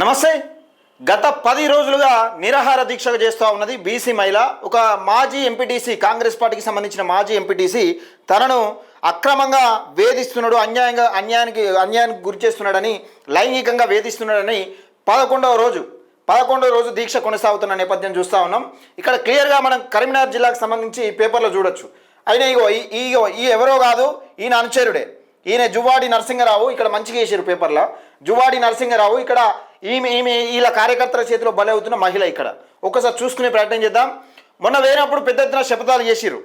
నమస్తే. గత 10 రోజులుగా నిరాహార దీక్ష చేస్తూ ఉన్నది బీసీ మహిళ. ఒక మాజీ ఎంపీటీసీ, కాంగ్రెస్ పార్టీకి సంబంధించిన మాజీ ఎంపీటీసీ తనను అక్రమంగా వేధిస్తున్నాడు, అన్యాయానికి గురి చేస్తున్నాడని, లైంగికంగా వేధిస్తున్నాడని 11వ రోజు దీక్ష కొనసాగుతున్న నేపథ్యం చూస్తూ ఉన్నాం. ఇక్కడ క్లియర్గా మనం కరీంనగర్ జిల్లాకు సంబంధించి పేపర్లో చూడొచ్చు. అయినా ఈ ఎవరో కాదు, ఈయన అనుచరుడే. ఈయన జువ్వాడి నరసింహరావు. ఇక్కడ మంచిగా వేసారు పేపర్లో, జువ్వాడి నరసింహరావు. ఇక్కడ ఈమె వీళ్ళ కార్యకర్తల చేతిలో బలి అవుతున్న మహిళ. ఇక్కడ ఒక్కసారి చూసుకునే ప్రయత్నం చేద్దాం. మొన్న వేరినప్పుడు పెద్ద ఎత్తున శపథాలు చేసిరు.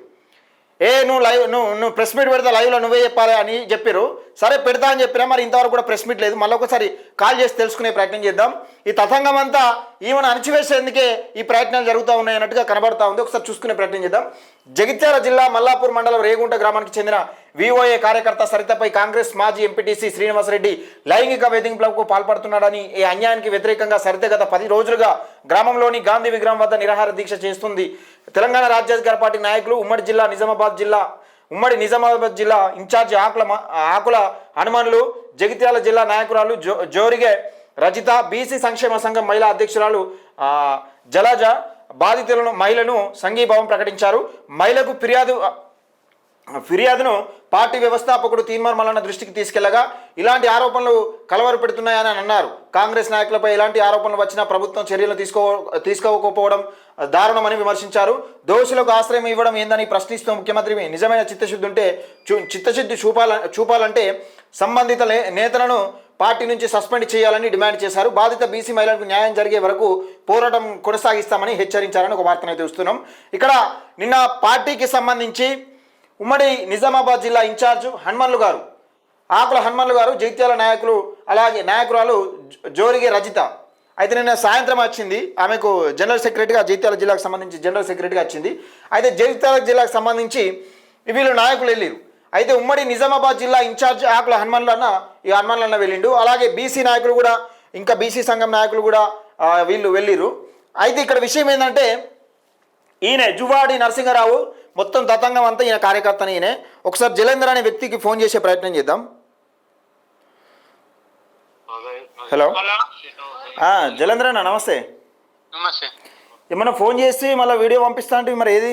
నువ్వు ప్రెస్ మీట్ పెడతా, లైవ్లో నువ్వే చెప్పాలి అని చెప్పారు. సరే పెడతా అని చెప్పినా, మరి ఇంతవరకు కూడా ప్రెస్ మీట్ లేదు. మళ్ళీ ఒకసారి కాల్ చేసి తెలుసుకునే ప్రయత్నం చేద్దాం. ఈ తతంగం అంతా ఈమెను అణచివేసేందుకే ఈ ప్రయత్నాలు జరుగుతూ ఉన్నాయి అన్నట్టుగా కనబడతా ఉంది. ఒకసారి చూసుకునే ప్రయత్నం చేద్దాం. జగిత్యాల జిల్లా మల్లాపూర్ మండలం రేగుంట గ్రామానికి చెందిన విఓఏ కార్యకర్త సరితపై కాంగ్రెస్ మాజీ ఎంపీటీసీ శ్రీనివాసరెడ్డి లైంగిక వేధింపులకు పాల్పడుతున్నాడని, ఈ అన్యాయానికి వ్యతిరేకంగా సరిత గత 10 రోజులుగా గ్రామంలోని గాంధీ విగ్రహం వద్ద నిరాహార దీక్ష చేస్తుంది. తెలంగాణ రాజ్యాధికార పార్టీ నాయకులు ఉమ్మడి నిజామాబాద్ జిల్లా ఇన్ఛార్జి ఆకుల హనుమాన్లు, జగిత్యాల జిల్లా నాయకురాలు జోరిగే రజిత, బీసీ సంక్షేమ సంఘం మహిళా అధ్యక్షురాలు జలజ మహిళను సంఘీభావం ప్రకటించారు. మహిళకు ఫిర్యాదును పార్టీ వ్యవస్థాపకుడు తీన్మార్ మల్లన్న దృష్టికి తీసుకెళ్లగా ఇలాంటి ఆరోపణలు కలవరు పెడుతున్నాయని అన్నారు. కాంగ్రెస్ నాయకులపై ఇలాంటి ఆరోపణలు వచ్చినా ప్రభుత్వం చర్యలు తీసుకోకపోవడం దారుణమని విమర్శించారు. దోషులకు ఆశ్రయం ఇవ్వడం ఏందని ప్రశ్నిస్తూ ముఖ్యమంత్రి నిజమైన చిత్తశుద్ధి చూపాలంటే సంబంధిత నేతలను పార్టీ నుంచి సస్పెండ్ చేయాలని డిమాండ్ చేశారు. బాధిత బీసీ మహిళలకు న్యాయం జరిగే వరకు పోరాటం కొనసాగిస్తామని హెచ్చరించారని ఒక వార్తనైతే చూస్తున్నాం. ఇక్కడ నిన్న పార్టీకి సంబంధించి ఉమ్మడి నిజామాబాద్ జిల్లా ఇన్ఛార్జు ఆకుల హనుమన్లు గారు, జగిత్యాల నాయకురాలు జోరిగే రజిత అయితే నిన్న సాయంత్రం వచ్చింది. ఆమెకు జనరల్ సెక్రటరీగా, జగిత్యాల జిల్లాకు సంబంధించి జనరల్ సెక్రటరీగా వచ్చింది. అయితే జగిత్యాల జిల్లాకు సంబంధించి వీళ్ళు నాయకులు వెళ్ళారు. అయితే ఉమ్మడి నిజామాబాద్ జిల్లా ఇన్ఛార్జ్ ఆకుల హనుమన్లన్న వెళ్ళిండు. అలాగే బీసీ నాయకులు కూడా, ఇంకా బీసీ సంఘం నాయకులు కూడా వీళ్ళు వెళ్ళిరు. అయితే ఇక్కడ విషయం ఏంటంటే, ఈయన జువ్వాడి నరసింహరావు మొత్తం తతంగం అంతా ఈయన కార్యకర్తని. ఈయనే ఒకసారి జలేందర్ అనే వ్యక్తికి ఫోన్ చేసే ప్రయత్నం చేద్దాం. హలో జలేంద్ర అన్న, నమస్తే. ఏమన్నా ఫోన్ చేసి మళ్ళీ వీడియో పంపిస్తా అంటే మరి ఏది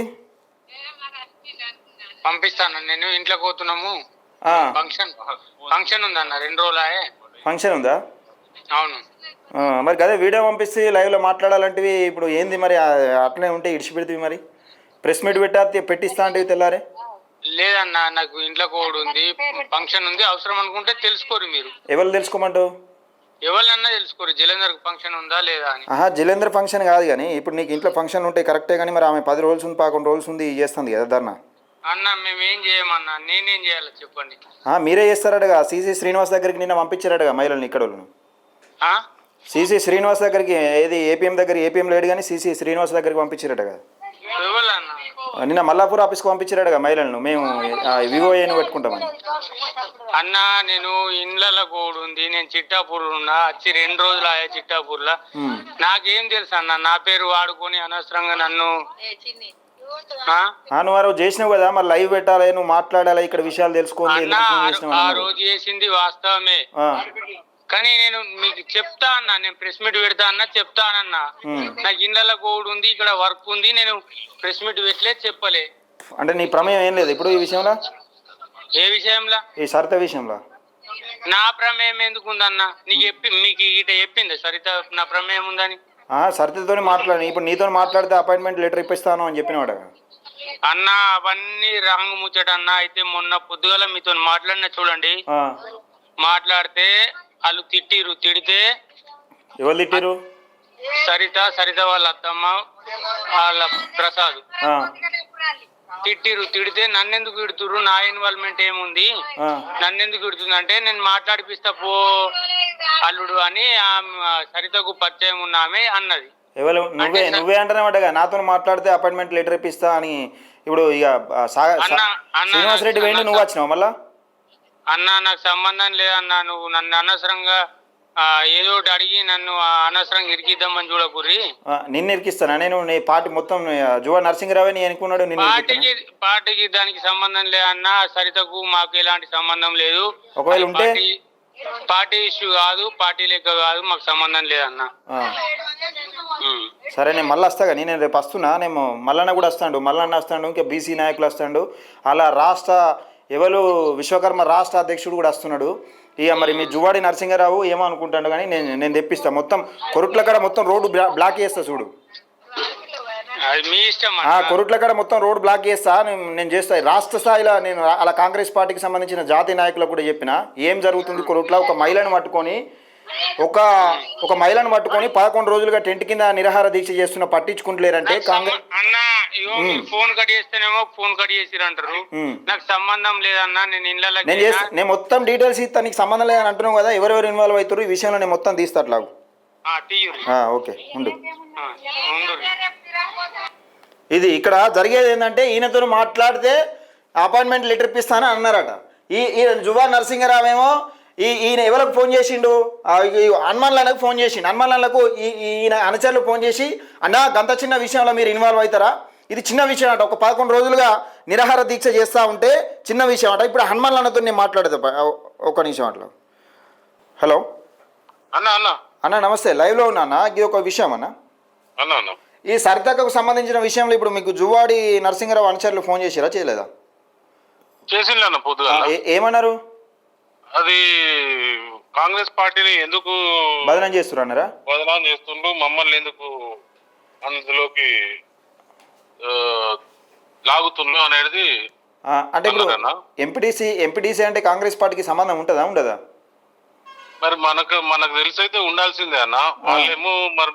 పంపిస్తాను? నేను ఇంట్లోకి పోతున్నాము, ఫంక్షన్ ఉందన్న, 2 రోజులే ఫంక్షన్ ఉందా? అవును. మరి అదే వీడియో పంపిస్తే లైవ్లో మాట్లాడాలంటివి ఇప్పుడు ఏంది మరి? అట్లనే ఉంటే ఇడిచిపెడితే మరి ప్రెస్ మీట్ పెట్టిస్తా అంటే తెల్లారే? లేదన్నా, నాకు ఇంట్లో కోడ్ ఉంది, ఫంక్షన్ ఉంది, అవసరం అనుకుంటే తెలుసుకోరు మీరు. ఎవరు తెలుసుకోమంటావు? ఎవరినన్నా తెలుసుకోరు జలేందర్ ఫంక్షన్ ఉందా లేదా అని. జలేందర్ ఫంక్షన్ కాదు కానీ ఇప్పుడు నీకు ఇంట్లో ఫంక్షన్ ఉంటే కరెక్టే, కానీ మరి ఆమె 10 రోజులు ఉంది, 11 రోజులు ఉంది చేస్తుంది కదా ధర్నా. అన్న మేమేం చేయమన్నా, నేనేం చేయాలో చెప్పండి. మీరే చేస్తారటగా. సిసి శ్రీనివాస్ దగ్గరికి నిన్న పంపించారటగా మహిళల్ని, ఇక్కడ సిసి శ్రీనివాస్ దగ్గరికి. ఏది ఏపీఎం లేడు కానీ సిసి శ్రీనివాస్ దగ్గరికి పంపించారటగా. నిన్న మల్లాపూర్ ఆఫీస్కి పంపించారటగా మహిళలను, మేము వివోఏని పెట్టుకుంటామని. అన్న నేను ఇండ్ల కోడ్ ఉంది, నేను చిట్టాపూర్ ఉన్నా, వచ్చి 2 రోజులు ఆయా చిట్టాపూర్లో. నాకేం తెలుసు అన్న, నా పేరు వాడుకొని అనవసరంగా నన్ను నువ్వు చేసినావు కదా, మరి లైవ్ పెట్టాలి, నువ్వు మాట్లాడాలి, ఇక్కడ విషయాలు తెలుసుకోవాలి. ఆ రోజు చేసింది వాస్తవమే, కానీ నేను మీకు చెప్తా అన్నా, నేను ప్రెస్ మీట్ పెడతా అన్నా, చెప్తానన్నా. నాకు ఇండ్ల కోడ్ ఉంది, ఇక్కడ వర్క్ ఉంది, నేను ప్రెస్ మీట్ పెట్టలేదు, చెప్పలే. అంటే నీ ప్రమేయం ఏం లేదు ఇప్పుడు ఈ విషయంలో? ఏ విషయంలో? ఈ సరిత విషయంలో నా ప్రమేయం ఎందుకు ఉందన్నా? మీకు ఇట చెప్పింది సరిత నా ప్రమేయం ఉందని? సరితతో మాట్లాడి, ఇప్పుడు నీతో మాట్లాడితే అపాయింట్మెంట్ లెటర్ ఇప్పిస్తాను అని చెప్పినవాడు అన్న. అవన్నీ రాంగ్ ముచ్చట అన్న. అయితే మొన్న పొద్దుగల మీతో మాట్లాడినా చూడండి, మాట్లాడితే వాళ్ళు తిడితే. ఎవరు తిట్టిరు? సరిత వాళ్ళ అత్తమ్మ, వాళ్ళ ప్రసాద్ తిడితే నన్నెందుకు తిడుతుర్రు, నా ఇన్వాల్వ్మెంట్ ఏముంది, నన్నెందుకు తిడుతుంది అంటే, నేను మాట్లాడిపిస్తా పో అల్లుడు అని సరితకు పరిచయం ఉన్నామే అన్నది. ఎవరు? నువ్వే అంటానే నాతో మాట్లాడితే అపాయింట్మెంట్ లెటర్ ఇప్పిస్తా అని. ఇప్పుడు ఇక శ్రీనివాస్ రెడ్డి పోయిండు, నువ్వు వచ్చినావు మళ్ళా? అన్న నాకు సంబంధం లేదన్నా, నువ్వు నన్ను అనవసరంగా ఏదో ఒకటి అడిగి నన్ను అనవసరంగా ఇరికిద్దామని చూడకూర్రి. నిన్ను ఇరికిస్తానా నేను? నీ పార్టీ మొత్తం జువా నరసింహరావు నీ అనుకున్నాడు. పార్టీకి దానికి సంబంధం లేదన్నా, సరితకు మాకు ఎలాంటి సంబంధం లేదు. ఒకవేళ ఉంటే పార్టీ ఇష్యూ కాదు, పార్టీ లెక్క కాదు, మాకు సంబంధం లేదన్న. ఆ. సరే నేను మళ్ళీ వస్తా కానీ నేను రేపు వస్తున్నా. నేను మల్లన్న కూడా వస్తాడు, మల్లన్న వస్తాడు, ఇంకా బీసీ నాయకులు వస్తాడు, అలా రాష్ట్ర ఎవరు విశ్వకర్మ రాష్ట్ర అధ్యక్షుడు కూడా వస్తున్నాడు. ఇక మరి మీ జువ్వాడి నరసింహారావు ఏమో అనుకుంటాడు కానీ నేను తెప్పిస్తా. మొత్తం కొరుట్ల కాడ మొత్తం రోడ్డు బ్లాక్ చేస్తా చూడు. అది మీ ఇష్టం. కొరుట్ల కాడ మొత్తం రోడ్ బ్లాక్ చేస్తా. నేను చేస్తా రాష్ట్ర స్థాయిలో. నేను అలా కాంగ్రెస్ పార్టీకి సంబంధించిన జాతీయ నాయకులకు కూడా చెప్పిన ఏం జరుగుతుంది కొరుట్ల. ఒక మహిళను పట్టుకొని ఒక మహిళను పట్టుకొని 11 రోజులుగా టెంట్ కింద నిరాహార దీక్ష చేస్తున్న పట్టించుకుంటలేరంటే కాంగ్రెస్ అన్న. ఇగో మీరు ఫోన్ కట్ చేస్తేనేమో ఫోన్ కట్ చేసిరంటారు. నాకు సంబంధం లేదన్నా. నేను ఇళ్ళ నేను మొత్తం డీటెయిల్స్ ఇస్తా. నీకు సంబంధం లేదని అంటున్నావు కదా, ఎవరెవరు ఇన్వాల్వ్ అవుతారు ఈ విషయంలో నేను మొత్తం తీస్తా అట్లాగు. ఓకే ఉండు. ఇది ఇక్కడ జరిగేది ఏంటంటే ఈయనతో మాట్లాడితే అపాయింట్మెంట్ లెటర్ ఇప్పిస్తానని అన్నారట. ఈ జువ్వాడి నరసింహారావు ఏమో ఈయన ఎవరికి ఫోన్ చేసిండు, హనుమాన్లకు ఫోన్ చేసిండు. హనుమాన్లకు ఈయన అనుచరులు ఫోన్ చేసి అన్నా గంత చిన్న విషయంలో మీరు ఇన్వాల్వ్ అవుతారా, ఇది చిన్న విషయం అట. ఒక 11 రోజులుగా నిరాహార దీక్ష చేస్తూ ఉంటే చిన్న విషయం అట. ఇప్పుడు హనుమాన్లతో నేను మాట్లాడేది ఒక నిమిషం అట్లా. హలో అన్న నమస్తే, లైవ్లో ఉన్నా అన్న. ఇది ఒక విషయం అన్న. ఈ సరితకు సంబంధించిన విషయంలో ఇప్పుడు మీకు జువ్వాడి నరసింహారావు అనుచరులు ఫోన్ చేసిరా చేయలేదా? చేసిందన్న పొద్దుగా. ఏమన్నారు? అది కాంగ్రెస్ పార్టీని ఎందుకు బదనాం చేస్తున్నారు, బదనాం చేస్తుండ్రు, మమ్మల్ని ఎందుకు అందులోకి లాగుతుండ్రు అనేది. అంటే ఇప్పుడు ఎంపీటీసీ అంటే కాంగ్రెస్ పార్టీకి సంబంధం ఉంటుందా ఉండదా? మరి మనకు తెలిసి అయితే ఉండాల్సిందే అన్న. వాళ్ళేమో మరి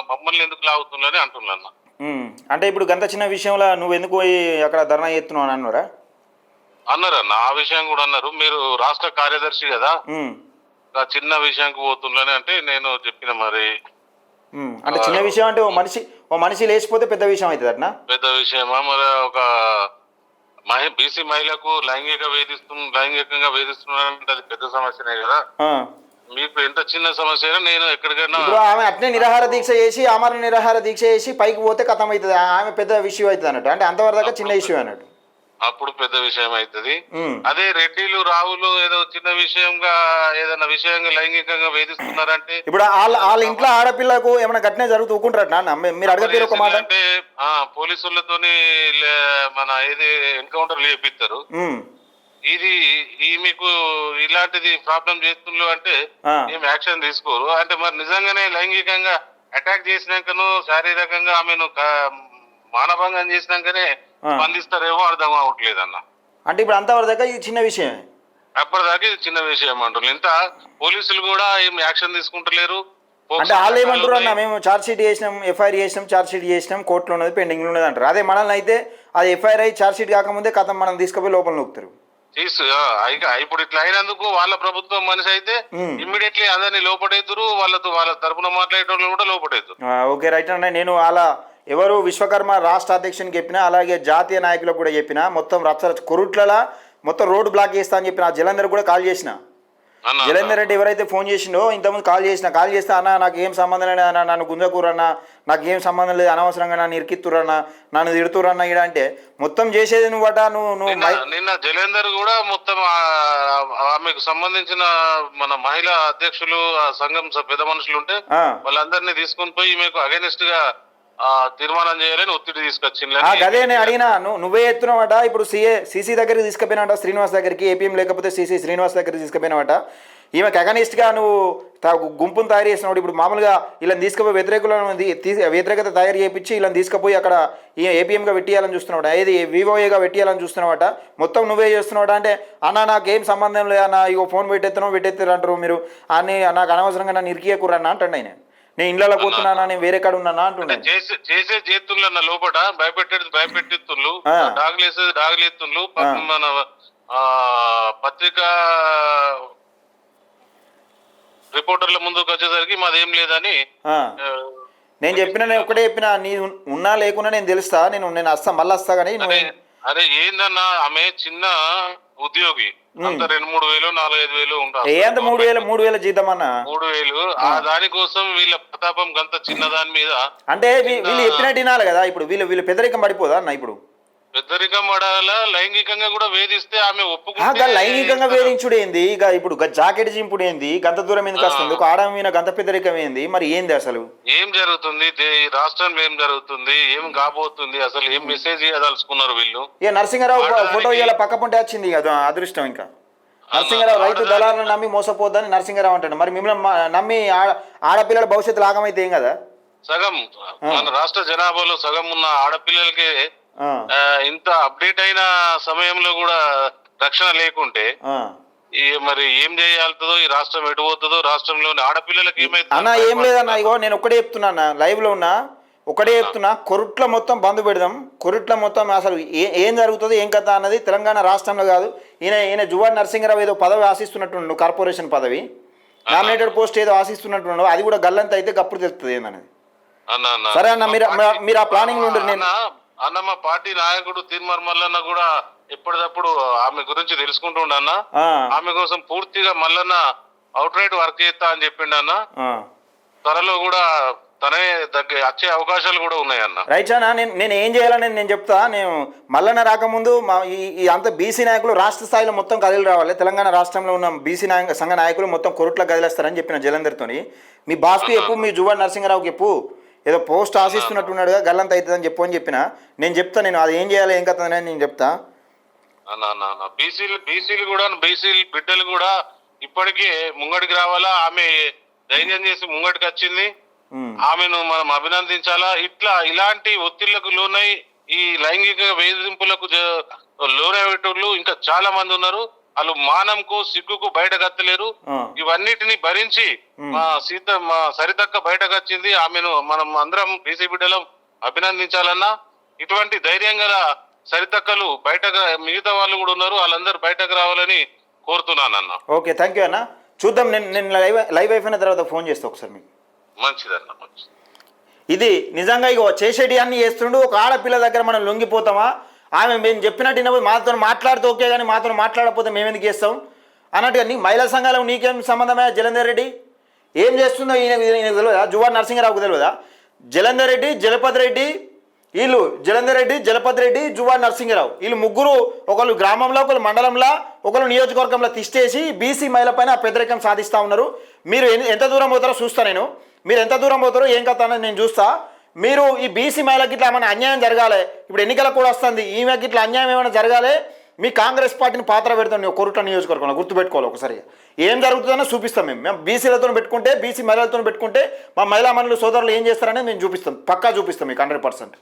మమ్మల్ని ఎందుకు లాగుతుండ్రు అంటున్నారు అన్న. అంటే ఇప్పుడు గంత చిన్న విషయంలో నువ్వు ఎందుకు పోయి అక్కడ ధర్నా చేస్తున్నావు అని అన్నారా? అన్నారన్న, ఆ విషయం కూడా అన్నారు. మీరు రాష్ట్ర కార్యదర్శి కదా, ఆ చిన్న విషయానికి పోతుందని అంటే నేను చెప్పిన. మరి అంటే చిన్న విషయం అంటే ఓ మనిషి లేచిపోతే పెద్ద విషయం అవుతుంది అట్నా? పెద్ద విషయమా? మరి ఒక బీసీ మహిళకు లైంగికంగా వేధిస్తున్నారంటే అది పెద్ద సమస్యనే కదా. మీకు ఎంత చిన్న సమస్య అయినా నేను ఎక్కడికైనా ఆమె అట్నే నిరాహార దీక్ష చేసి ఆమరణ నిరాహార దీక్ష చేసి పైకి పోతే కథం అవుతుంది, ఆమె పెద్ద విషయం అవుతుంది అన్నట్టు. అంటే అంతవరకు చిన్న ఇష్యూ అన్నట్టు, అప్పుడు పెద్ద విషయం అవుతుంది. అదే రెడ్డిలు రావులు ఏదో చిన్న విషయంగా ఏదైనా విషయంగా లైంగికంగా వేధిస్తున్నారంటే ఇప్పుడు వాళ్ళ ఇంట్లో ఆడపిల్లకు ఏమైనా ఘటన జరుగుతూ ఊకుంటారట. మీరు అడగలేరు ఒక మాట అంటే పోలీసులతోని మన ఏది ఎన్కౌంటర్ చేపిస్తారు. ఇది మీకు ఇలాంటిది ప్రాబ్లం చేస్తున్నారు అంటే ఏం యాక్షన్ తీసుకోరు. అంటే మరి నిజంగానే లైంగికంగా అటాక్ చేసినాకను శారీరకంగా ఆమెను మానభంగం చేసినాకనే స్పందిస్తారేమో అర్థం అవ్వట్లేదు అన్న. అంటే ఇప్పుడు అంతవరదాకా ఇది చిన్న విషయం, అప్పటిదాకా ఇది చిన్న విషయం అంటారు. ఇంత పోలీసులు కూడా ఏం యాక్షన్ తీసుకుంటలేరు. అంటే వాళ్ళు ఏమంటారు అన్న, మేము ఛార్జ్ షీట్ చేసినాం, ఎఫ్ఐఆర్ చేసినాం, ఛార్జ్ షీట్ చేసినాం, కోర్టులో ఉన్నది పెండింగ్ ఉన్నది అంటారు. అదే మనల్ని అయితే అది ఎఫ్ఐఆర్ అయ్యి ఛార్జ్ షీట్ కాకముందే కథం మనం తీసుకుపోయి లోపల నొక్కుతారు. ఇప్పుడు ఇట్లా అయినందుకు వాళ్ళ ప్రభుత్వం మనిషి అయితే ఇమ్మీడియట్లీ అందరినీ లోపడేతురు. వాళ్ళ తరపున మాట్లాడేటోళ్ళు కూడా లోపడేతురు. ఓకే రైట్ అన్న. నేను అలా ఎవరు విశ్వకర్మ రాష్ట్ర అధ్యక్షునికి చెప్పినా, అలాగే జాతీయ నాయకులకు కూడా చెప్పిన, మొత్తం కొరుట్లలో మొత్తం రోడ్డు బ్లాక్ చేస్తా అని చెప్పిన. జలంధర్ కూడా కాల్ చేసిన. జలంధర్ రెడ్డి ఎవరైతే ఫోన్ చేసిండో ఇంతకుముందు కాల్ చేస్తే అన్న నాకు ఏం సంబంధం లేదు అన్న, నన్ను గుంజకూరన్నా, నాకు ఏం సంబంధం లేదు, అనవసరంగా నన్ను ఇరికిత్తురన్నా, నన్ను తిడుతురన్నా ఇడ అంటే మొత్తం చేసేది నువ్వట. నువ్వు నిన్న జలంధర్ కూడా మొత్తం ఆమెకు సంబంధించిన మన మహిళా అధ్యక్షులు సంఘం పెద్ద మనుషులు ఉంటే వాళ్ళందరినీ తీసుకుని పోయి మీకు అగైనెస్ట్ గా తీర్మానం చేయాలని ఒత్తిడి తీసుకొచ్చింది. అదే నేను అడిగినా, నువ్వే ఎత్తున్నావట. ఇప్పుడు సీసీ దగ్గరికి తీసుకుపోయినావట, శ్రీనివాస్ దగ్గరికి. ఏపీఎం లేకపోతే సీసీ శ్రీనివాస్ దగ్గరికి తీసుకుపోయినావట. ఈమెకు అగనిస్ట్గా నువ్వు గుంపును తయారు చేసినావు. ఇప్పుడు మామూలుగా ఇలా తీసుకుపోయి వ్యతిరేకత తయారు చేయించి ఇలా తీసుకుపోయి అక్కడ ఏపీఎంగా పెట్టేయాలని చూస్తున్నావట, ఏది వివోఏగా పెట్టేయాలని చూస్తున్నావట. మొత్తం నువ్వే చేస్తున్నావట. అంటే అన్న నాకేం సంబంధం లేదు అన్న, ఇగో ఫోన్ పెట్టేస్తారు అంటారు మీరు, అని నాకు అనవసరంగా నన్ను ఇరికియకూరన్నా అంటాడు ఆయన. నేను ఇంట్లో పోతున్నానా, నేను వేరే కాడ ఉన్నానా అంటున్నా. చేసే చేతుల్లో అన్న లోపల భయపెట్టిస్తుళ్ళు, డాగులేసేది డాగులేస్తుళ్ళు. మన పత్రికా రిపోర్టర్ల ముందుకు వచ్చేసరికి మాదేం లేదని నేను చెప్పిన. నేను ఒకటే చెప్పిన, నీ ఉన్నా లేకున్నా నేను తెలుస్తా, నేను వస్తా, మళ్ళీ వస్తా. కానీ అరే ఏందన్నా, ఆమె చిన్న ఉద్యోగి, అంత 2-3 వేలు 4-5 వేలు ఉంటారు. ఏంత 3,000 జీతం అన్న, 3,000. దానికోసం వీళ్ళ ప్రతాపం గంత చిన్న దాని మీద అంటే వీళ్ళు చెప్పినట్టు వినాలి కదా. ఇప్పుడు వీళ్ళు పెద్దరికం పడిపోదా అన్న? ఇప్పుడు పెద్దరికం పడాలా, లైంగికంగా కూడా వేధిస్తే ఆమె గా ఒప్పుకుంటే లైంగికంగా వేధించుడు ఏంది, ఇక ఇప్పుడు జాకెట్ జింపుడు ఏంది, గంత దూరం ఎందుకు వస్తుంది, ఒక ఆడ మీద గంత పెద్దరికం ఏంది, మరి ఏంది అసలు ఏం జరుగుతుంది, ఈ రాష్ట్రంలో ఏం జరుగుతుంది, ఏం కాబోతుంది, అసలు ఏం మెసేజ్ ఇవ్వదలుచుకున్నారు వీళ్ళు? ఇక నరసింహారావు ఫోటో ఇవాళ పక్క పొంటే వచ్చింది కదా అదృష్టం. ఇంకా నరసింహారావు రైతు దళాలను నమ్మి మోసపోద్దని నరసింహారావు అంటాడు. మరి మిమ్మల్ని నమ్మి ఆడపిల్లల భవిష్యత్తు లాగమైతే ఏం కదా? సగం మన రాష్ట్ర జనాభాలో సగం ఉన్న ఆడపిల్లలకి ఇంత అప్డేట్ అయిన సమయంలో కూడా రక్షణ లేకుంటే మరి ఏం చేయాలతో, ఈ రాష్ట్రం ఎటు పోతుందో, రాష్ట్రంలోని ఆడపిల్లలకి ఏమైతే అన్న ఏం లేదన్న, ఇగో నేను ఒక్కడే చెప్తున్నా, లైవ్ లో ఉన్నా, ఒకటే చెప్తున్నా, కొరుట్ల మొత్తం బంద్ పెడదాం. కొరుట్ల మొత్తం అసలు ఏం జరుగుతుంది ఏం కథ అన్నది తెలంగాణ రాష్ట్రంలో కాదు. ఈయన జువాడి నరసింహారావు ఏదో పదవి ఆశిస్తున్నట్టు, కార్పొరేషన్ పదవి నామినేటెడ్ పోస్ట్ ఏదో ఆశిస్తున్నట్టు, అది కూడా గల్లంత అయితే గప్పుడు తెలుస్తుంది ఏందనేది. సరే అన్న, మీరు ఆ ప్లానింగ్ లో ఉండరు. నేను అన్న మా పార్టీ నాయకుడు తీర్మార్ మల్లన్న కూడా ఎప్పటికప్పుడు ఆమె గురించి తెలుసుకుంటుండన్న, ఆమె కోసం పూర్తిగా మల్లన్న అవుట్ రైట్ వర్క్ చేస్తా అని చెప్పిండు అన్న. త్వరలో కూడా తనే వచ్చే అవకాశాలు కూడా ఉన్నాయన్న. రైట్ అన్న, నేను ఏం చేయాలని నేను చెప్తా. నేను మల్లన్న రాకముందు ఈ అంత బీసీ నాయకులు రాష్ట్ర స్థాయిలో మొత్తం కదిలి రావాలి. తెలంగాణ రాష్ట్రంలో ఉన్న బీసీ సంఘ నాయకులు మొత్తం కొరుట్ల కదిలేస్తారని చెప్పిన జలంధర్తోని. మీ బాస్కి చెప్పు, మీ జువాడి నరసింహారావుకి చెప్పు, ఏదో పోస్ట్ ఆశిస్తున్నట్టున్నాడుగా గల్లంత అవుతుందని చెప్పు అని చెప్పిన. నేను చెప్తా, నేను అది ఏం చేయాలి ఏం కథ నేను చెప్తా. బీసీలు కూడా, బీసీ బిడ్డలు కూడా ఇప్పటికే ముంగడికి రావాలా. ఆమె ధైర్యం చేసి ముంగడికి వచ్చింది, ఆమెను మనం అభినందించాలా. ఇలాంటి ఒత్తిళ్లకు లోనై ఈ లైంగిక వేధింపులకు లోనయ్యేటోళ్ళు ఇంకా చాలా మంది ఉన్నారు. వాళ్ళు మానంకు సిగ్గుకు బయటకు వస్తలేరు. ఇవన్నిటిని భరించి మా సరితక్క బయటకు వచ్చింది. ఆమెను మనం అందరం బీసీ బిడ్డలం అభినందించాలన్నా. ఇటువంటి ధైర్యం గల సరితక్కలు బయటకు, మిగతా వాళ్ళు కూడా ఉన్నారు, వాళ్ళందరూ బయటకు రావాలని కోరుతున్నాను అన్న. ఓకే, థ్యాంక్ యూ అన్న. చూద్దాం, నేను లైవ్ అయిపోయిన తర్వాత ఫోన్ చేస్తా ఒకసారి మీకు. మంచిదన్న, మంచిది. ఇది నిజంగా ఇగో చేసేటి అన్ని చేస్తుండు. ఒక ఆడపిల్ల దగ్గర మనం లొంగిపోతామా? ఆమె మేము చెప్పినట్టు వినకపోతే మాతో మాట్లాడితే ఓకే, కానీ మాతో మాట్లాడకపోతే మేము ఎందుకు చేస్తాం అన్నట్టుగా. నీ మహిళా సంఘాలకు నీకేం సంబంధమే? జలంధర్ రెడ్డి ఏం చేస్తుందో ఈయనకు తెలియదా? జువాడి నరసింహారావుకు తెలియదా? జలంధర్ రెడ్డి, జలపతి రెడ్డి, వీళ్ళు జలంధర్ రెడ్డి, జలపతి రెడ్డి, జువాడి నరసింహారావు, వీళ్ళు ముగ్గురు ఒకళ్ళు గ్రామంలో, ఒకళ్ళు మండలంలో, ఒకళ్ళు నియోజకవర్గంలో తిష్టేసి బీసీ మహిళ పైన పెద్దరికం సాధిస్తూ ఉన్నారు. మీరు ఎంత దూరం పోతారో చూస్తా నేను. మీరు ఎంత దూరం పోతారో ఏం కథ అనేది నేను చూస్తా. మీరు ఈ బీసీ మహిళకి ఇట్లా ఏమైనా అన్యాయం జరగాలి, ఇప్పుడు ఎన్నికల కూడా వస్తుంది, ఈమెకి ఇట్లా అన్యాయం ఏమైనా జరగాలి, మీ కాంగ్రెస్ పార్టీని పాత్ర పెడతాం కొరుట్ల నియోజకవర్గంలో. గుర్తుపెట్టుకోవాలి ఒకసారి, ఏం జరుగుతుందో చూపిస్తాం. మేము బీసీలతో పెట్టుకుంటే, బీసీ మహిళలతో పెట్టుకుంటే మా మహిళా మనులు సోదరులు ఏం చేస్తారనేది మేము చూపిస్తాం, పక్కా చూపిస్తాం మీకు 100%.